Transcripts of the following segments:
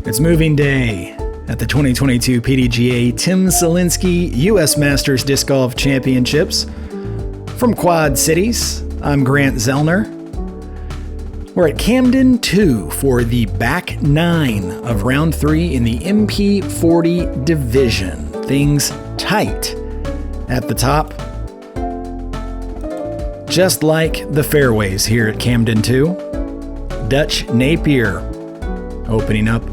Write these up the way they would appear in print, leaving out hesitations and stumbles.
It's moving day at the 2022 PDGA Tim Selinske U.S. Masters Disc Golf Championships. From Quad Cities, I'm Grant Zellner. We're at Camden 2 for the back 9 of round 3 in the MP40 division. Things tight at the top. Just like the fairways here at Camden 2. Dutch Napier opening up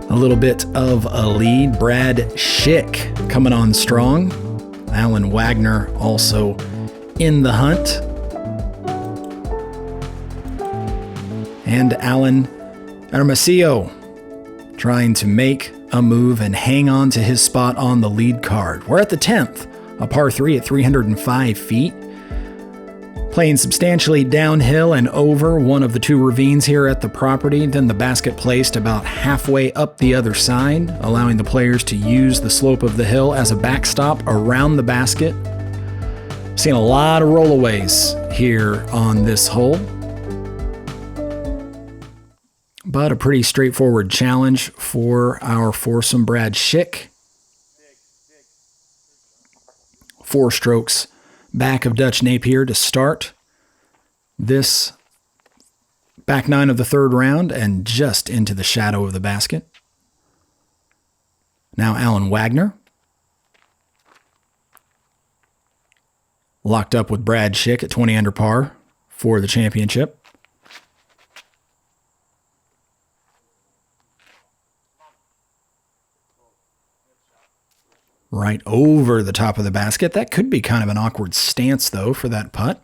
a little bit of a lead. Brad Schick coming on strong. Alan Wagner also in the hunt. And Alan Hermosillo trying to make a move and hang on to his spot on the lead card. We're at the 10th, a par 3 at 305 feet. Playing substantially downhill and over one of the two ravines here at the property, then the basket placed about halfway up the other side, allowing the players to use the slope of the hill as a backstop around the basket. Seeing a lot of rollaways here on this hole, but a pretty straightforward challenge for our foursome. Brad Schick, 4 strokes back of Dutch Napier to start this back 9 of the 3rd round and just into the shadow of the basket. Now Alan Wagner locked up with Brad Schick at 20 under par for the championship. Right over the top of the basket. That could be kind of an awkward stance, though, for that putt.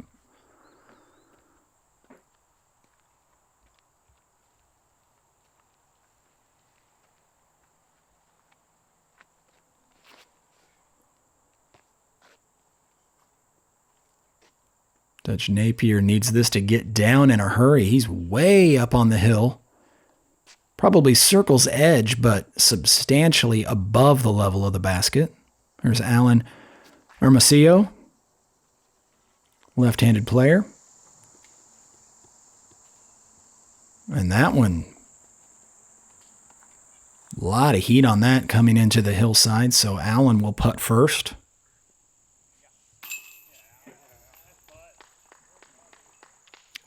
Dutch Napier needs this to get down in a hurry. He's way up on the hill. Probably circle's edge, but substantially above the level of the basket. There's Alan Hermosillo, left-handed player. And that one, a lot of heat on that coming into the hillside, so Alan will putt first.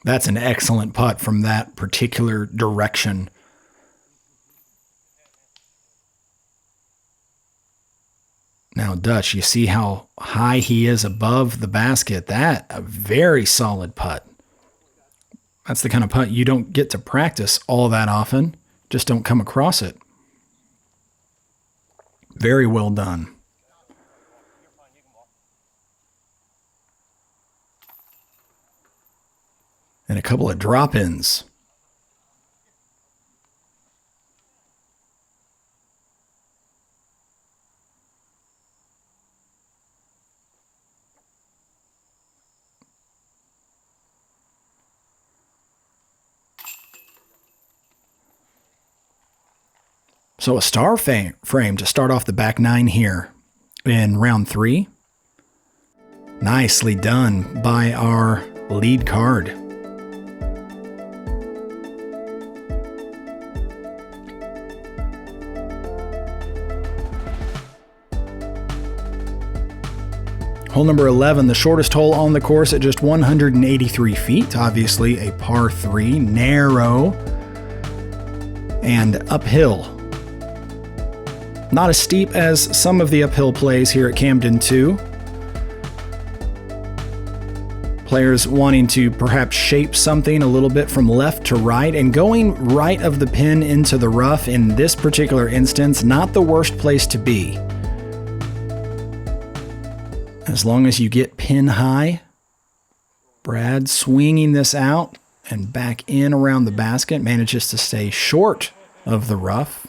That's an excellent putt from that particular direction. Now, Dutch, you see how high he is above the basket. That, a very solid putt. That's the kind of putt you don't get to practice all that often. Just don't come across it. Very well done. And a couple of drop-ins. So a star frame to start off the back 9 here in round 3. Nicely done by our lead card. Hole number 11, the shortest hole on the course at just 183 feet. Obviously a par 3, narrow and uphill. Not as steep as some of the uphill plays here at Camden 2. Players wanting to perhaps shape something a little bit from left to right, and going right of the pin into the rough in this particular instance, not the worst place to be. As long as you get pin high. Brad swinging this out and back in around the basket, manages to stay short of the rough.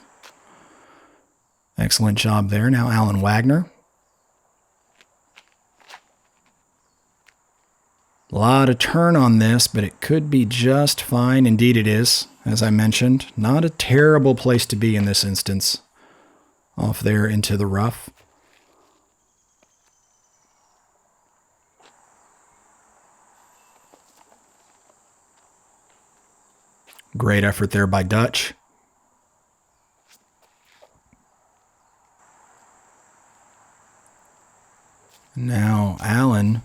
Excellent job there. Now Alan Wagner. A lot of turn on this, but it could be just fine. Indeed it is, as I mentioned. Not a terrible place to be in this instance. Off there into the rough. Great effort there by Dutch. Now Alan,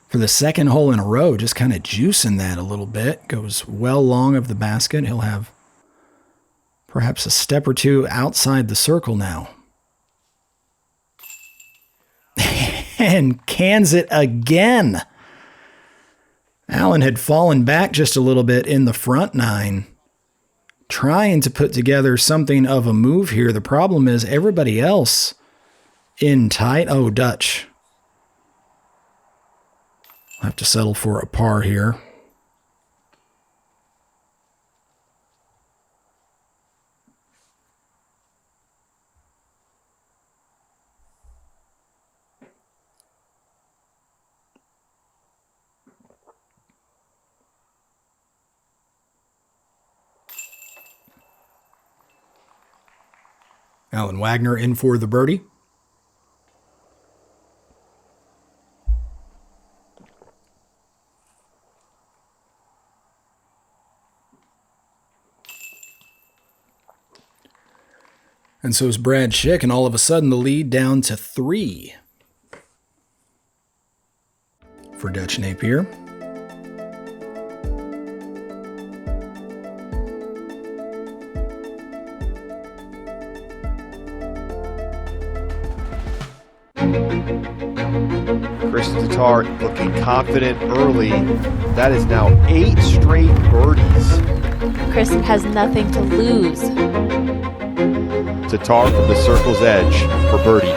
for the second hole in a row, just kind of juicing that a little bit. Goes well long of the basket. He'll have perhaps a step or two outside the circle now. And cans it again. Alan had fallen back just a little bit in the front nine, trying to put together something of a move here. The problem is everybody else in tight. Oh, Dutch. I'll have to settle for a par here. Alan Wagner in for the birdie. And so is Brad Schick, and all of a sudden the lead down to 3 for Dutch Napier. Chris Tatar looking confident early. That is now 8 straight birdies. Chris has nothing to lose. Tatar from the circle's edge for birdie.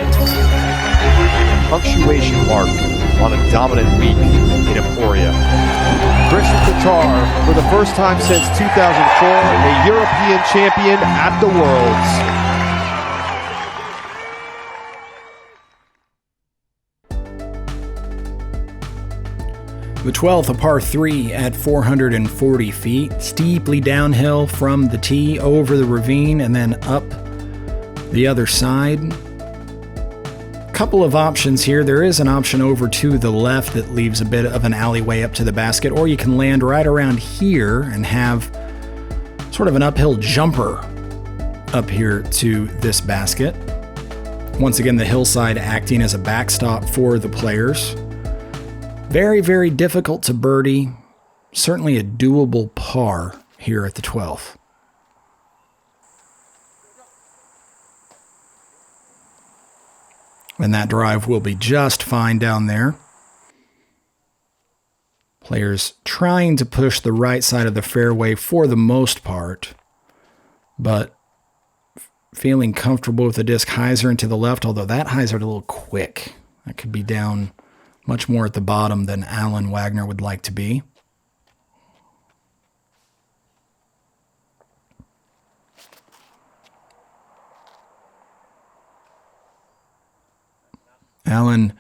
Punctuation mark on a dominant week in Emporia. Chris Tatar, for the first time since 2004, a European champion at the Worlds. The 12th, a par 3 at 440 feet, steeply downhill from the tee over the ravine and then up the other side. Couple of options here. There is an option over to the left that leaves a bit of an alleyway up to the basket, or you can land right around here and have sort of an uphill jumper up here to this basket. Once again, the hillside acting as a backstop for the players. Very, very difficult to birdie. Certainly a doable par here at the 12th. And that drive will be just fine down there. Players trying to push the right side of the fairway for the most part, but feeling comfortable with the disc hyzer into the left, although that hyzer a little quick. That could be down much more at the bottom than Alan Wagner would like to be. Alan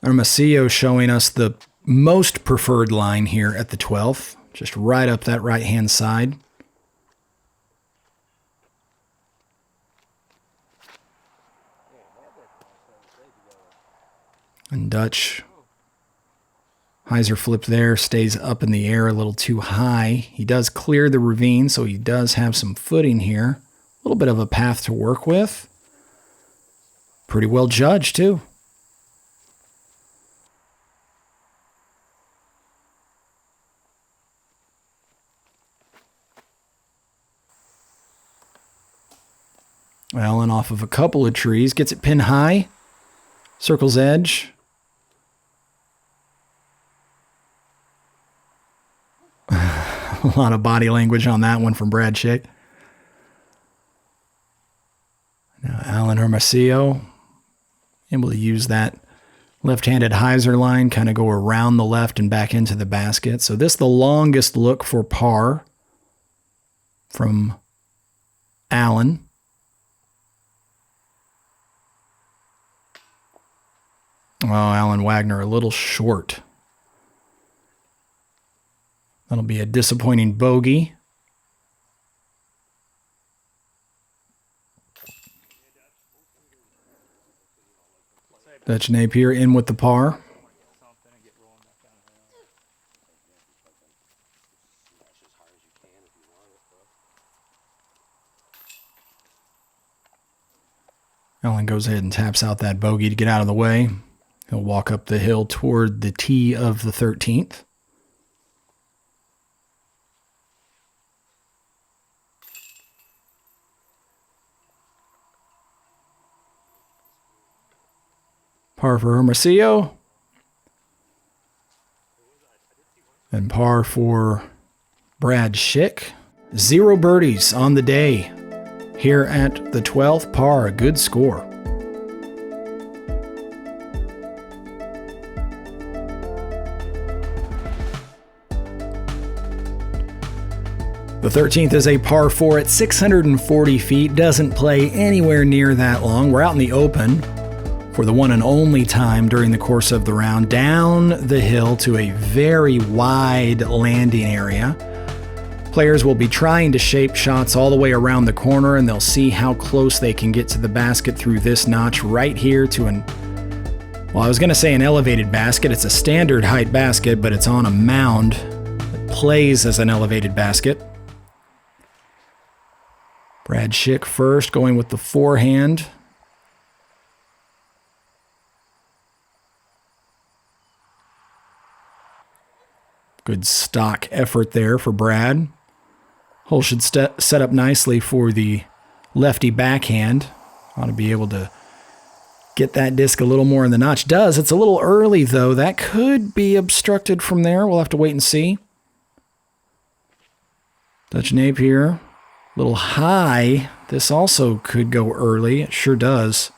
Hermosillo showing us the most preferred line here at the 12th, just right up that right-hand side. And Dutch, hyzer flip there, stays up in the air a little too high. He does clear the ravine, so he does have some footing here. A little bit of a path to work with. Pretty well judged, too. Allen off of a couple of trees, gets it pin high, circle's edge. A lot of body language on that one from Brad Schick. Now Alan Hermosillo able to use that left-handed hyzer line, kind of go around the left and back into the basket. So this the longest look for par from Alan. Oh, Alan Wagner a little short. That'll be a disappointing bogey. Dutch Napier in with the par. Alan goes ahead and taps out that bogey to get out of the way. He'll walk up the hill toward the tee of the 13th. Par for Hermosillo. And par for Brad Schick. 0 birdies on the day here at the 12th par. A good score. The 13th is a par 4 at 640 feet. Doesn't play anywhere near that long. We're out in the open for the one and only time during the course of the round, down the hill to a very wide landing area. Players will be trying to shape shots all the way around the corner, and they'll see how close they can get to the basket through this notch right here to well, I was going to say an elevated basket. It's a standard height basket, but it's on a mound that plays as an elevated basket. Brad Schick first, going with the forehand. Good stock effort there for Brad. Hole should set up nicely for the lefty backhand. Ought to be able to get that disc a little more in the notch. Does. It's a little early, though. That could be obstructed from there. We'll have to wait and see. Dutch Napier, a little high. This also could go early. It sure does.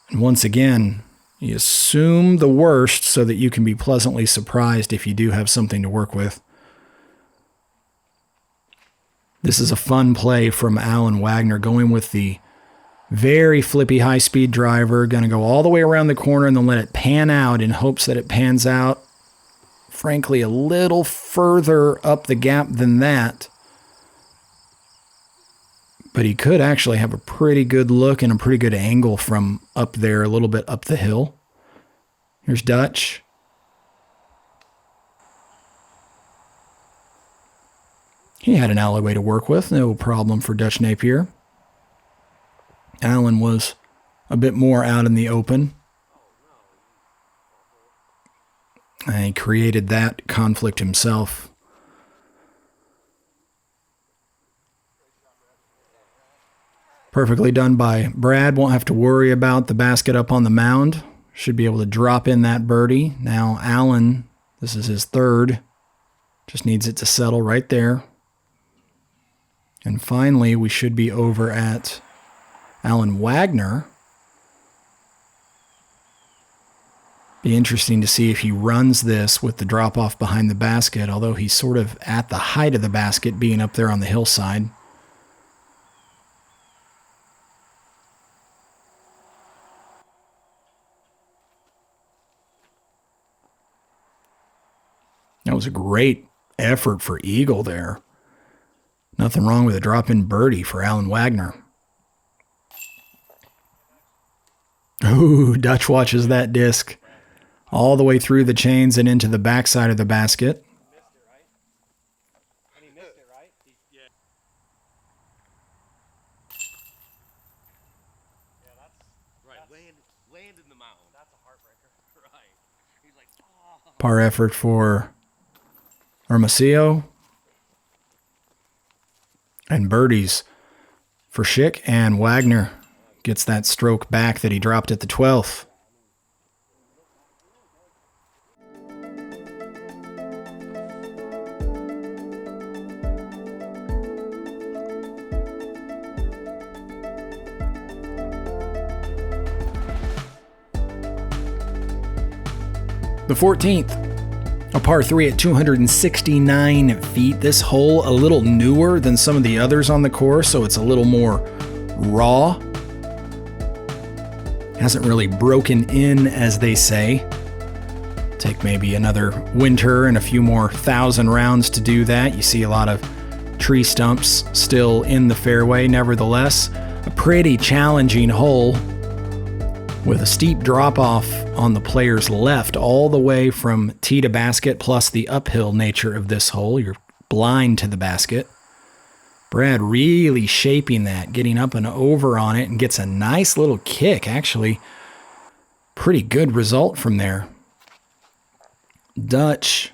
And once again, you assume the worst so that you can be pleasantly surprised if you do have something to work with. This is a fun play from Alan Wagner, going with the very flippy high-speed driver. Going to go all the way around the corner and then let it pan out in hopes that it pans out, frankly, a little further up the gap than that. But he could actually have a pretty good look and a pretty good angle from up there, a little bit up the hill. Here's Dutch. He had an alleyway to work with, no problem for Dutch Napier. Allen was a bit more out in the open. And he created that conflict himself. Perfectly done by Brad. Won't have to worry about the basket up on the mound. Should be able to drop in that birdie. Now Allen, this is his third. Just needs it to settle right there. And finally, we should be over at Alan Wagner. Be interesting to see if he runs this with the drop-off behind the basket, although he's sort of at the height of the basket, being up there on the hillside. That was a great effort for Eagle there. Nothing wrong with a drop-in birdie for Alan Wagner. Ooh, Dutch watches that disc all the way through the chains and into the backside of the basket. Par effort for Hermosillo. And birdies for Schick, and Wagner gets that stroke back that he dropped at the 12th. The 14th. A par 3 at 269 feet. This hole a little newer than some of the others on the course, so it's a little more raw. Hasn't really broken in, as they say. Take maybe another winter and a few more 1,000 rounds to do that. You see a lot of tree stumps still in the fairway. Nevertheless, a pretty challenging hole with a steep drop-off on the player's left all the way from tee to basket, plus the uphill nature of this hole. You're blind to the basket. Brad really shaping that, getting up and over on it, and gets a nice little kick. Actually, Pretty good result from there. Dutch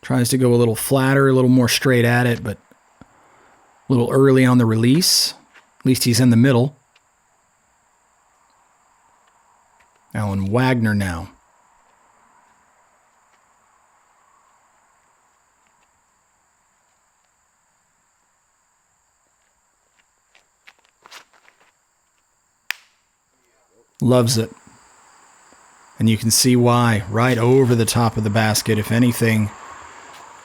tries to go a little flatter, a little more straight at it, but a little early on the release. At least he's in the middle. Alan Wagner now. Loves it. And you can see why. Right over the top of the basket. If anything,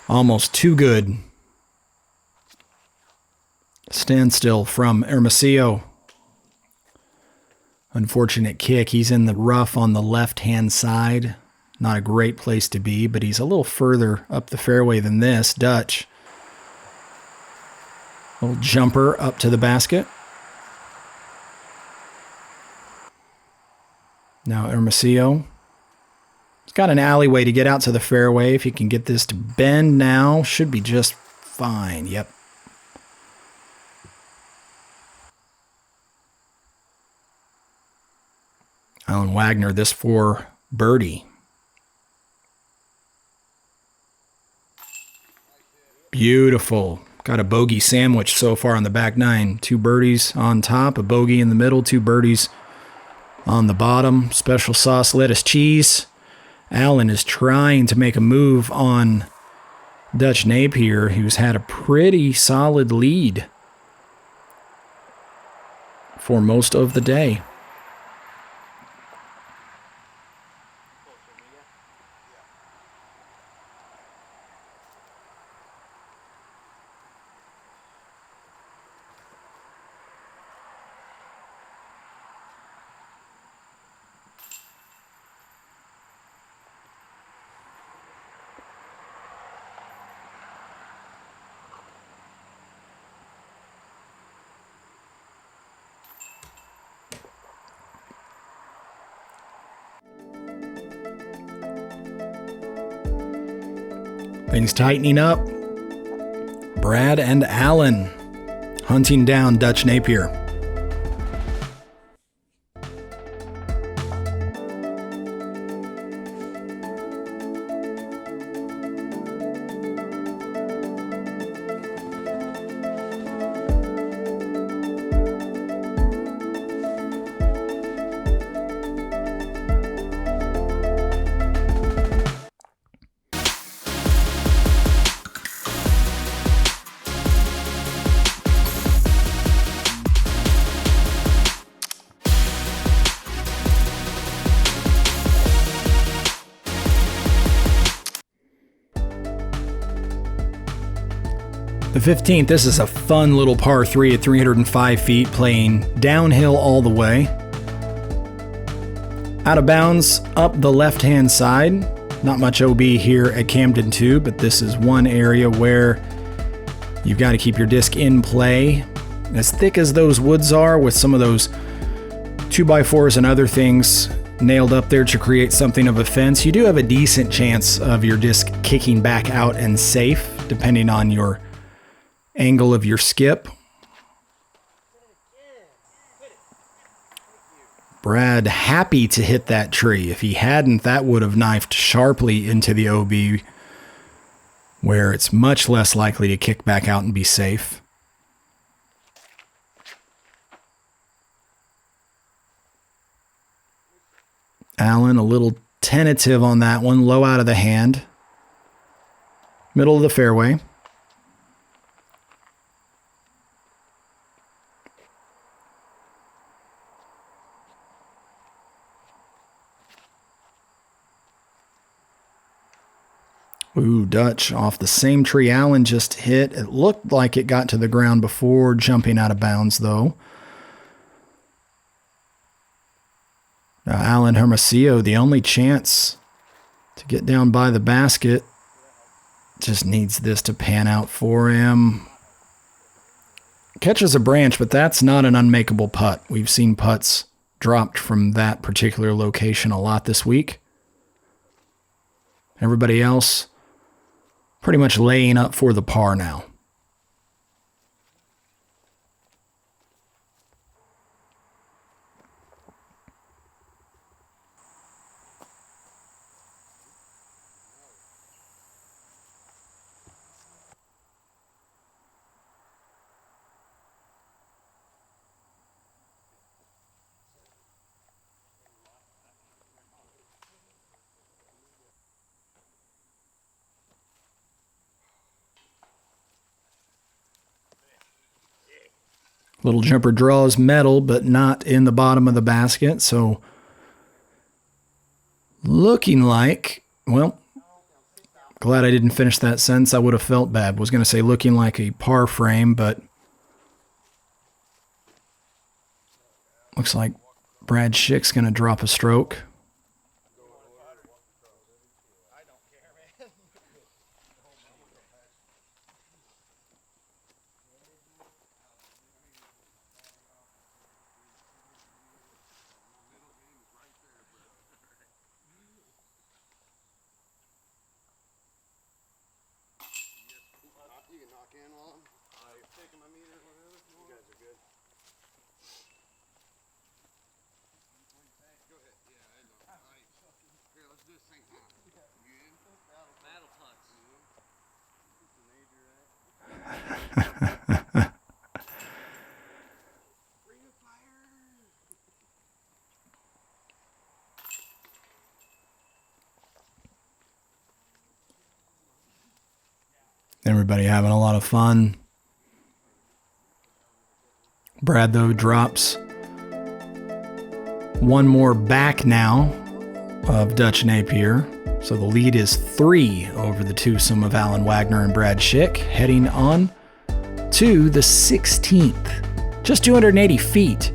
almost too good. Standstill from Hermosillo. Unfortunate kick. He's in the rough on the left-hand side. Not a great place to be, but he's a little further up the fairway than this. Dutch. Little jumper up to the basket. Now Hermosillo. He's got an alleyway to get out to the fairway. If he can get this to bend now, should be just fine. Yep. Alan Wagner, this for birdie. Beautiful. Got a bogey sandwich so far on the back nine. 2 birdies on top, a bogey in the middle, 2 birdies on the bottom. Special sauce, lettuce, cheese. Allen is trying to make a move on Dutch Napier, who's had a pretty solid lead for most of the day. Things tightening up. Brad and Allen hunting down Dutch Napier. The 15th, this is a fun little par 3 at 305 feet, playing downhill all the way. Out of bounds, up the left-hand side. Not much OB here at Camden 2, but this is one area where you've got to keep your disc in play. As thick as those woods are, with some of those 2x4s and other things nailed up there to create something of a fence, you do have a decent chance of your disc kicking back out and safe, depending on your angle of your skip. Brad happy to hit that tree. If he hadn't, that would have knifed sharply into the OB, where it's much less likely to kick back out and be safe. Allen a little tentative on that one, low out of the hand. Middle of the fairway. Ooh, Dutch off the same tree Allen just hit. It looked like it got to the ground before jumping out of bounds, though. Now, Allen Hermosillo, the only chance to get down by the basket. Just needs this to pan out for him. Catches a branch, but that's not an unmakeable putt. We've seen putts dropped from that particular location a lot this week. Everybody else pretty much laying up for the par now. Little jumper draws metal, but not in the bottom of the basket. So looking like, well, glad I didn't finish that sentence. I would have felt bad. Was going to say looking like a par frame, but looks like Brad Schick's going to drop a stroke. Everybody having a lot of fun. Brad, though, drops one more back now of Dutch Napier. So the lead is 3 over the twosome of Alan Wagner and Brad Schick, heading on to the 16th. Just 280 feet.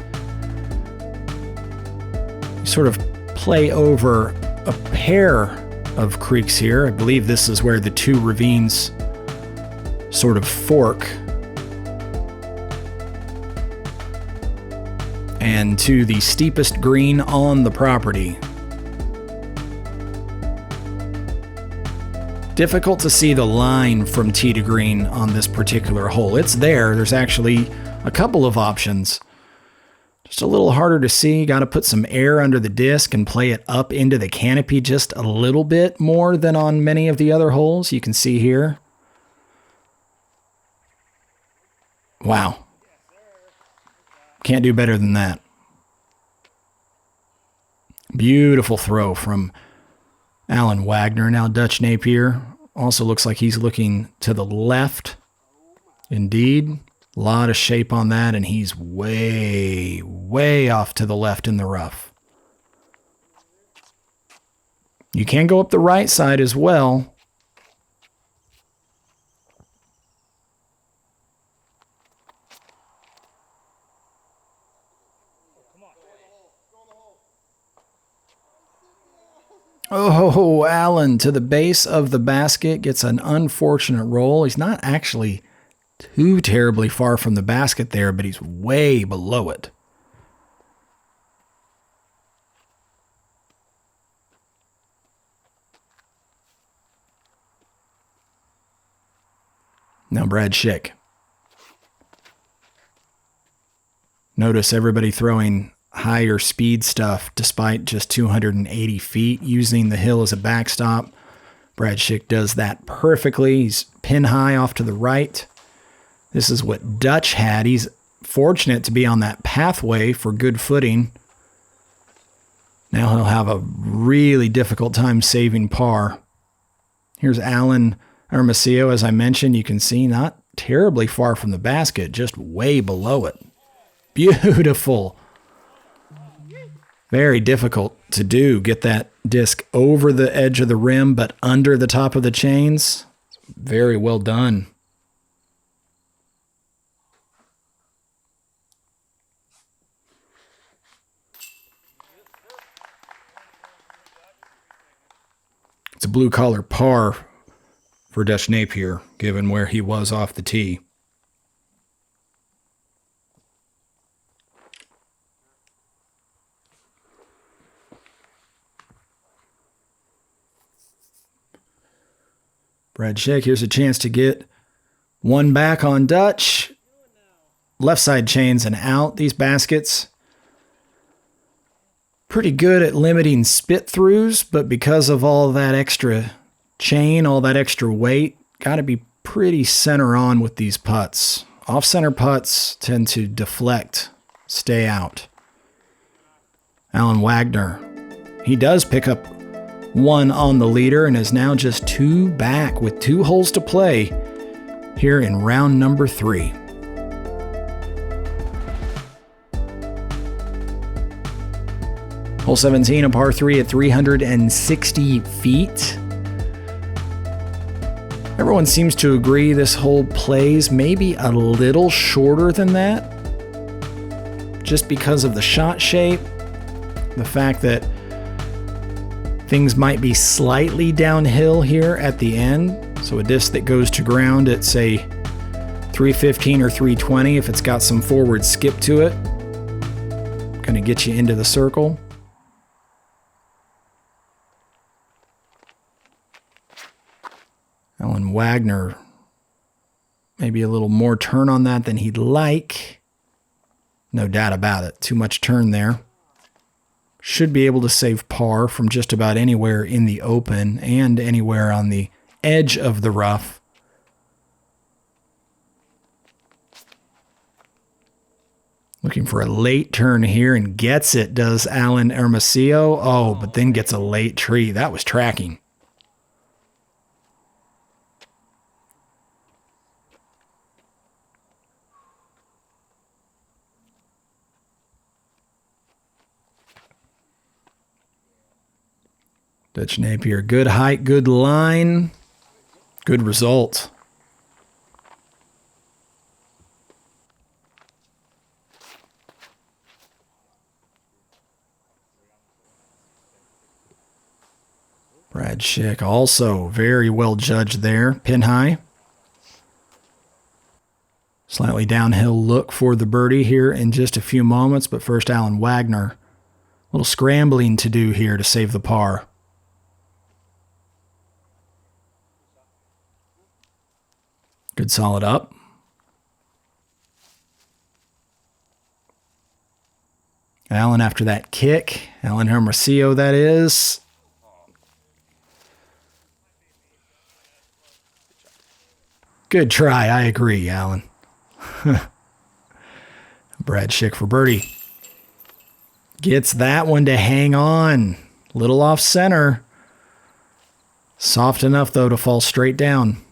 You sort of play over a pair of creeks here. I believe this is where the two ravines sort of fork. And to the steepest green on the property. Difficult to see the line from tee to green on this particular hole. It's there. There's actually a couple of options. Just a little harder to see. Got to put some air under the disc and play it up into the canopy just a little bit more than on many of the other holes you can see here. Wow. Can't do better than that. Beautiful throw from Alan Wagner. Now Dutch Napier also looks like he's looking to the left. Indeed. A lot of shape on that, and he's way, way off to the left in the rough. You can go up the right side as well. Oh, Allen to the base of the basket gets an unfortunate roll. He's not actually too terribly far from the basket there, but he's way below it. Now Brad Schick. Notice everybody throwing higher speed stuff despite just 280 feet, using the hill as a backstop. Brad Schick does that perfectly. He's pin high off to the right. This is what Dutch had. He's fortunate to be on that pathway for good footing. Now he'll have a really difficult time saving par. Here's Alan Hermosillo. As I mentioned, you can see not terribly far from the basket, just way below it. Beautiful. Very difficult to do. Get that disc over the edge of the rim, but under the top of the chains. Very well done. It's a blue-collar par for Dutch Napier, given where he was off the tee. Brad Schick, here's a chance to get one back on Dutch. Left side chains and out. These baskets, pretty good at limiting spit throughs, but because of all that extra chain, all that extra weight, got to be pretty center on with these putts. Off-center putts tend to deflect, stay out. Alan Wagner, he does pick up one on the leader and is now just 2 back with 2 holes to play here in round number 3. Hole 17, a par 3 at 360 feet. Everyone seems to agree this hole plays maybe a little shorter than that, just because of the shot shape, the fact that things might be slightly downhill here at the end. So a disc that goes to ground at, say, 315 or 320, if it's got some forward skip to it, gonna get you into the circle. Alan Wagner, maybe a little more turn on that than he'd like. No doubt about it. Too much turn there. Should be able to save par from just about anywhere in the open and anywhere on the edge of the rough. Looking for a late turn here and gets it, does Alan Hermosillo. Oh, but then gets a late tree. That was tracking. Dutch Napier, good height, good line, good result. Brad Schick also very well judged there, pin high. Slightly downhill look for the birdie here in just a few moments, but first Alan Wagner. A little scrambling to do here to save the par. Good solid up. Alan after that kick. Alan Hermosillo, that is. Good try, I agree, Alan. Brad Schick for birdie. Gets that one to hang on. Little off center. Soft enough, though, to fall straight down.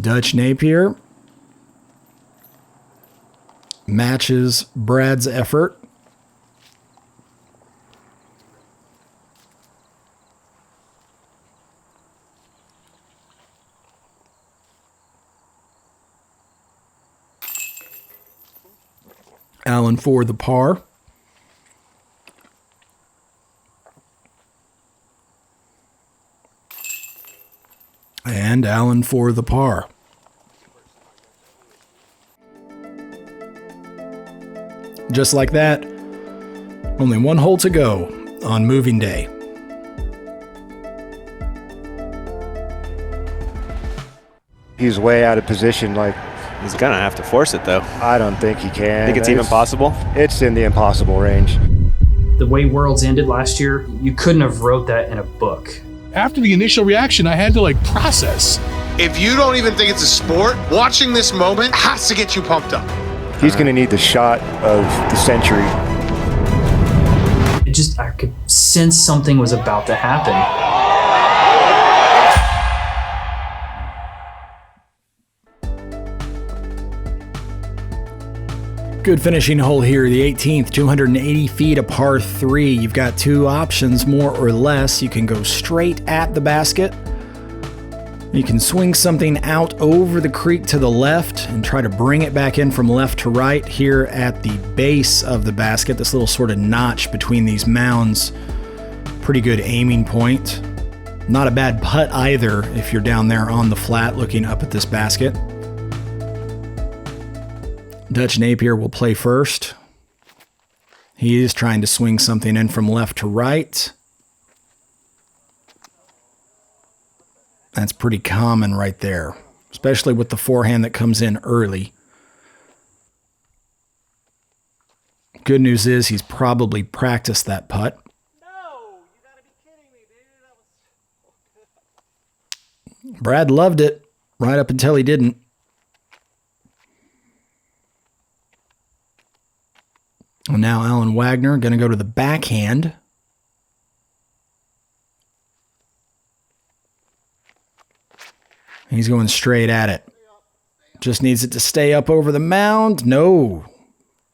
Dutch Napier matches Brad's effort. Alan for the par. And Alan for the par. Just like that, only one hole to go on moving day. He's way out of position. Like, he's gonna have to force it, though. I don't think he can. Think it's even possible? It's in the impossible range. The way Worlds ended last year, you couldn't have wrote that in a book. After the initial reaction, I had to process. If you don't even think it's a sport, watching this moment has to get you pumped up. He's going to need the shot of the century. I could sense something was about to happen. Good finishing hole here, the 18th, 280 feet, a par 3. You've got two options, more or less. You can go straight at the basket. You can swing something out over the creek to the left and try to bring it back in from left to right here at the base of the basket. This little sort of notch between these mounds. Pretty good aiming point. Not a bad putt either if you're down there on the flat looking up at this basket. Dutch Napier will play first. He is trying to swing something in from left to right. That's pretty common right there, especially with the forehand that comes in early. Good news is he's probably practiced that putt. No, you gotta be kidding me, dude. Brad loved it right up until he didn't. And now Alan Wagner going to go to the backhand. He's going straight at it. Just needs it to stay up over the mound. No.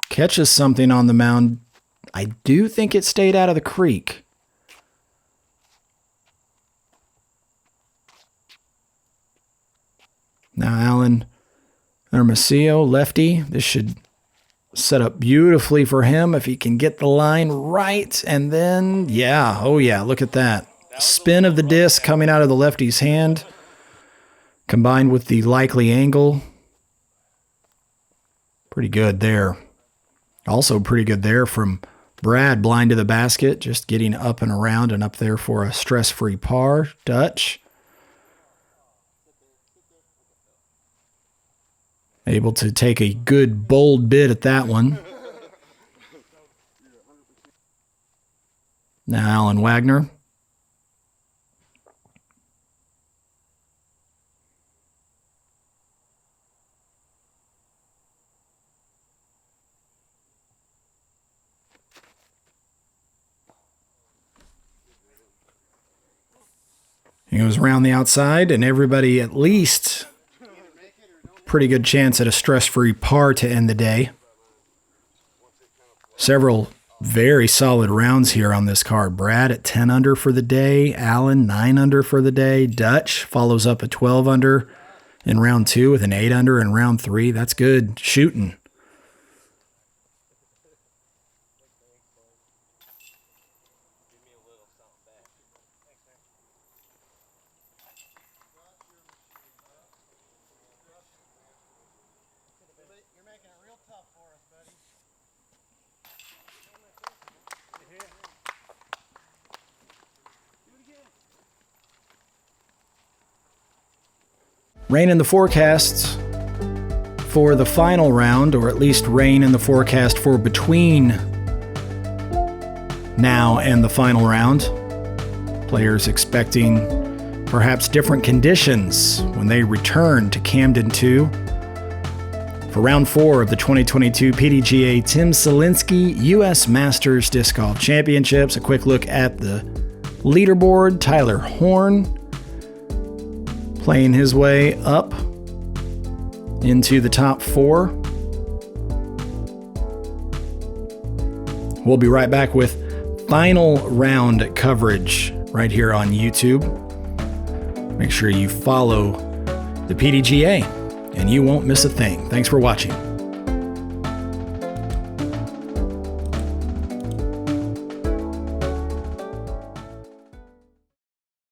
Catches something on the mound. I do think it stayed out of the creek. Now Alan Hermosillo, lefty. This should set up beautifully for him if he can get the line right. And then, yeah, oh yeah, look at that. Spin of the disc coming out of the lefty's hand, combined with the likely angle. Pretty good there. Also pretty good there from Brad, blind to the basket, just getting up and around and up there for a stress-free par. Dutch. Able to take a good, bold bid at that one. Now Alan Wagner. He goes around the outside, and everybody at least pretty good chance at a stress-free par to end the day. Several very solid rounds here on this card. Brad at 10 under for the day. Alan 9 under for the day. Dutch follows up at 12 under in round 2 with an 8 under in round 3. That's good shooting. Rain in the forecast for the final round, or at least rain in the forecast for between now and the final round. Players expecting perhaps different conditions when they return to Camden 2 for round 4 of the 2022 PDGA Tim Selinske U.S. Masters Disc Golf Championships. A quick look at the leaderboard. Tyler Horn playing his way up into the top 4. We'll be right back with final round coverage right here on YouTube. Make sure you follow the PDGA and you won't miss a thing. Thanks for watching.